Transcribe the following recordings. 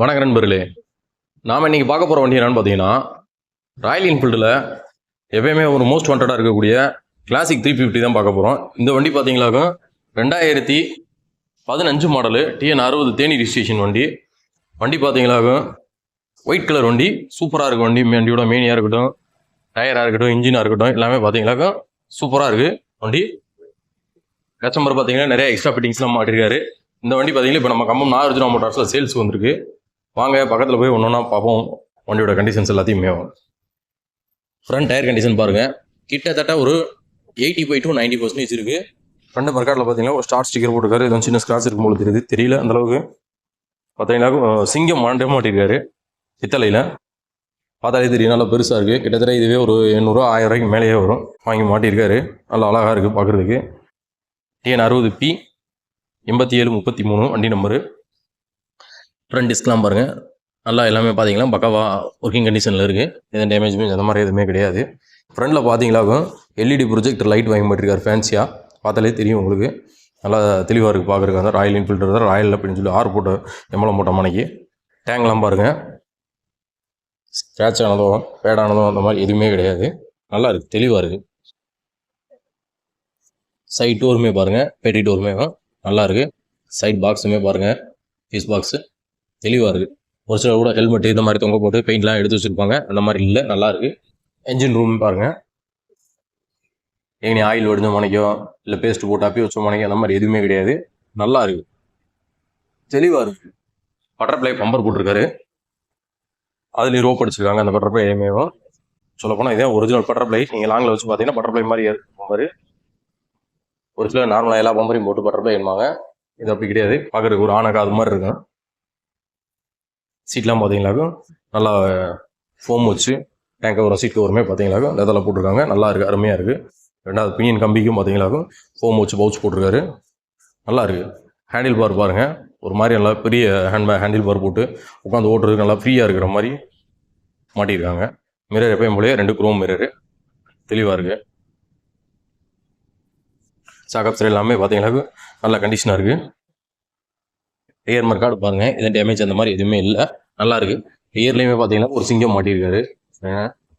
வணக்கம் நண்பர்களே. நாம் இன்றைக்கி பார்க்க போகிற வண்டி என்னென்னு பார்த்தீங்கன்னா, ராயல் என்ஃபீல்டில் எப்பயுமே ஒரு மோஸ்ட் வாண்டடாக இருக்கக்கூடிய கிளாசிக் 350 தான் பார்க்க போகிறோம். இந்த வண்டி பார்த்தீங்களாக்க 2015 மாடலு TN60 தேனி ரிஜிஸ்ட்ரேஷன் வண்டி. வண்டி பார்த்தீங்களாக்க ஒயிட் கலர் வண்டி, சூப்பராக இருக்குது வண்டி. வண்டியோட மேனியாக இருக்கட்டும், டயராக இருக்கட்டும், இன்ஜினாக இருக்கட்டும், எல்லாமே பார்த்தீங்களாக்க சூப்பராக இருக்குது வண்டி. கஸ்டமர் பார்த்தீங்கன்னா நிறைய எக்ஸ்ட்ரா ஃபிட்டிங்ஸ்லாம் மாட்டிருக்காரு. இந்த வண்டி பார்த்தீங்கன்னா இப்போ நம்ம கம்பம் நாகார்ஜுனா மோட்டார்ஸில் சேல்ஸ் வந்திருக்கு. வாங்க பக்கத்தில் போய் ஒன்று ஒன்றா பார்ப்போம் வண்டியோட கண்டிஷன்ஸ் எல்லாத்தையுமே. ஃப்ரண்ட் டயர் கண்டிஷன் பாருங்கள், கிட்டத்தட்ட ஒரு 85 to 90% இருக்குது. ஃப்ரண்ட் மர்க்காட்டில் பார்த்தீங்கன்னா ஒரு ஸ்டார் ஸ்டிக்கர் போட்டிருக்காரு. இது சின்ன ஸ்க்ராட்ச் இருக்கும் போது தெரியல அந்தளவுக்கு. பார்த்தீங்கன்னா சிங்கம் மாண்டே மாட்டிருக்காரு பித்தளையில். பார்த்தாலே தெரியும், நல்லா பெருசாக இருக்குது. கிட்டத்தட்ட இதுவே ஒரு 800 1000 ரூபாய்க்கு மேலேயே வரும். வாங்கி மாட்டியிருக்காரு. நல்லா அழகாக இருக்குது பார்க்குறதுக்கு. TN60P 8733 வண்டி நம்பரு. ஃப்ரண்ட் டிஸ்க்லாம் பாருங்கள், நல்லா எல்லாமே பார்த்தீங்கன்னா பக்காவாக ஒர்க்கிங் கண்டிஷனில் இருக்குது. எதுவும் டேமேஜ் அந்த மாதிரி எதுவுமே கிடையாது. ஃப்ரண்டில் பார்த்தீங்களாக்கும் LED ப்ரொஜெக்டர் லைட் வாங்கி மாட்டிருக்காரு ஃபேன்சியாக. பார்த்தாலே தெரியும் உங்களுக்கு, நல்லா தெளிவாக இருக்குது பார்க்குறதுக்கு. அந்த ராயல் என்ஃபீல்டு தான் ராயல் அப்படின்னு சொல்லி ஆறு போட்டு எம்பளம் போட்ட மணிக்கு. டேங்க்லாம் பாருங்கள், ஸ்க்ராட்ச் ஆனதோ பேடானதோ அந்த மாதிரி எதுவுமே கிடையாது. நல்லா இருக்குது, தெளிவாக இருக்குது. சைட் டோருமே பாருங்கள், பெட்டி டோருமே நல்லா இருக்குது. சைட் பாக்ஸுமே பாருங்கள், ஃபீஸ் பாக்ஸு தெளிவாக இருக்குது. ஒரு சில கூட ஹெல்மெட் இந்த மாதிரி தொங்க போட்டு பெயிண்ட்லாம் எடுத்து வச்சுருப்பாங்க, அந்த மாதிரி இல்லை, நல்லா இருக்குது. என்ஜின் ரூம் பாருங்கள், ஏனி ஆயில் வடிஞ்ச மணிக்கோ இல்லை பேஸ்ட் போட்டு அப்பி வச்ச மணிக்கோ அந்த மாதிரி எதுவுமே கிடையாது. நல்லா இருக்குது, தெளிவாக இருக்குது. பட்டர்ஃப்ளை பம்பர் போட்டிருக்காரு, அதுலேயும் ரோப் அடிச்சிருக்காங்க. அந்த பட்டர்ஃப்ளை ஏமேவும் சொல்லப்போனால் இதே ஒரிஜினல் பட்டர்ஃப்ளை. நீங்கள் லாங்கில் வச்சு பார்த்தீங்கன்னா பட்டர்ஃப்ளை மாதிரி பம்பர். ஒரு சில நார்மலாக எல்லா பம்பரையும் போட்டு பட்டர்ஃப்ளை என்னவாங்க, இது அப்படி கிடையாது. பார்க்குறதுக்கு ஒரு ஆனக்கா அது மாதிரி இருக்கும். சீட்லாம் பார்த்தீங்களாக்கும் நல்லா ஃபோம் வச்சு டேங்க் கவர் சீட் கவருமே பார்த்தீங்களாக்கும் லெதரில் போட்டிருக்காங்க. நல்லா இருக்குது, அருமையாக இருக்குது. ரெண்டாவது பினியன் கம்பிக்கும் பார்த்தீங்களாக்கும் ஃபோம் வச்சு பவுச் போட்டிருக்காரு. நல்லா இருக்குது. ஹேண்டில் பார் பாருங்கள், ஒரு மாதிரி நல்லா பெரிய ஹேண்டில் பார் போட்டு உட்காந்து ஓட்டுறதுக்கு நல்லா ஃப்ரீயாக இருக்கிற மாதிரி மாட்டியிருக்காங்க. மிரர் எப்பயும் போலயே 2 குரோம் மிரரு, தெளிவாக இருக்குது. சாக்கப் சைடு எல்லாமே பார்த்தீங்கன்னாக்கு நல்ல கண்டிஷனாக இருக்குது. ஏர் மர்க்காடு பாருங்கள், எதுவும் டேமேஜ் அந்த மாதிரி எதுவுமே இல்லை, நல்லா இருக்குது. ஏர்லேயுமே பார்த்தீங்கன்னா ஒரு சிங்கம் மாட்டியிருக்காரு.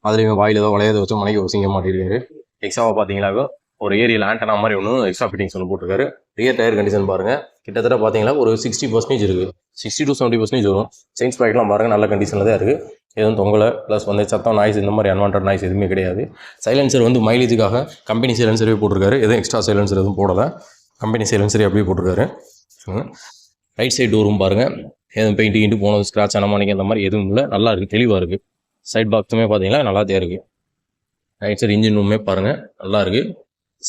அதுலேயுமே வாயில் ஏதோ வளையதை வச்சு மனைக்கு ஒரு சிங்கம் மாட்டியிருக்காரு. எக்ஸ்ட்ராவாக பார்த்தீங்கன்னாக்கா ஒரு ஏரியல் ஆண்டனா மாதிரி ஒன்று எக்ஸ்ட்ரா ஃபிட்டிங்ஸ் ஒன்று போட்டிருக்காரு. ரியர் டயர் கண்டிஷன் பாருங்கள், கிட்டத்தட்ட பார்த்தீங்கன்னா ஒரு 60% இருக்குது. 60 to 70% வரும். செயின் ஸ்ப்ராக்கெட்லாம் பாருங்கள், நல்ல கண்டிஷனில் தான் இருக்குது. எதுவும் தொங்கலை, ப்ளஸ் வந்து சத்தம் நாய்ஸ் இந்த மாதிரி அன்வான்ட் நாய்ஸ் எதுவுமே கிடையாது. சைலன்சர் வந்து மைலேஜுக்காக கம்பெனி சைலன்சரே போட்டிருக்காரு. எதுவும் எக்ஸ்ட்ரா சைலன்சர் எதுவும் போடலை, கம்பெனி சைலன்சரே அப்படியே போட்டிருக்காரு. ரைட் சைடு டோரும் பாருங்கள், எதுவும் பெயிண்ட்டு போனது ஸ்க்ராட்ச் ஆன மாதிரி அந்த மாதிரி எதுவும் இல்லை, நல்லா இருக்குது, தெளிவாக இருக்குது. சைட் பாக்ஸுமே பார்த்தீங்கன்னா நல்லா தான் இருக்குது. ரைட் சைடு இன்ஜின் ரூமே பாருங்கள், நல்லா இருக்குது.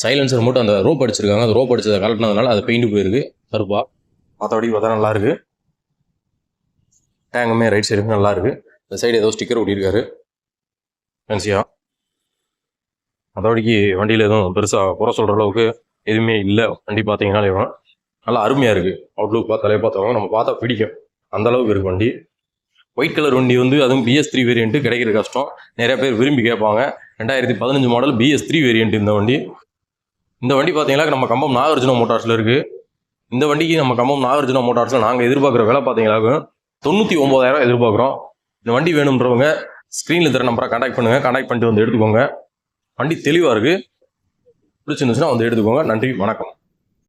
சைலன்சர் மட்டும் அந்த ரோப் அடிச்சிருக்காங்க, அந்த ரோப் அடிச்சதை கலட்டினதுனால அது பெயிண்ட் போயிருக்கு கருப்பா. மற்றபடி பார்த்தா நல்லா இருக்குது. டேங்குமே ரைட் சைடுமே நல்லா இருக்குது. இந்த சைடு ஏதோ ஸ்டிக்கர் ஒட்டியிருக்காரு ஃபேன்சியாக. மற்றபடிக்கு வண்டியில் எதுவும் பெருசாக குறை சொல்கிற அளவுக்கு எதுவுமே இல்லை. வண்டி பார்த்தீங்கன்னாலே நல்லா அருமையாக இருக்குது. அவுட்லுக் பார்த்தாலே பார்த்தவங்க நம்ம பார்த்தா பிடிக்கும், அந்தளவுக்கு இருக்குது வண்டி. ஒயிட் கலர் வண்டி வந்து அதுவும் BS3 வேரியண்ட்டு கிடைக்கிற கஷ்டம். நிறைய பேர் விரும்பி கேட்பாங்க. 2015 மாடல் BS3 வேரியண்ட் இந்த வண்டி. இந்த வண்டி பார்த்தீங்கன்னா நம்ம கம்பம் நாகார்ஜுனா மோட்டார்ஸில் இருக்குது. இந்த வண்டிக்கு நம்ம கம்பம் நாகார்ஜுனா மோட்டார்ஸில் நாங்கள் எதிர்பார்க்குற விலை பார்த்தீங்கன்னாக்க 99,000 எதிர்பார்க்குறோம். இந்த வண்டி வேணுன்றவங்க ஸ்க்ரீனில் தர நம்பரை கான்டாக்ட் பண்ணுங்கள். கான்டாக்ட் பண்ணிட்டு வந்து எடுத்துக்கோங்க. வண்டி தெளிவாக இருக்குது, பிடிச்சிருந்துச்சுன்னா வந்து எடுத்துக்கோங்க. நன்றி, வணக்கம்.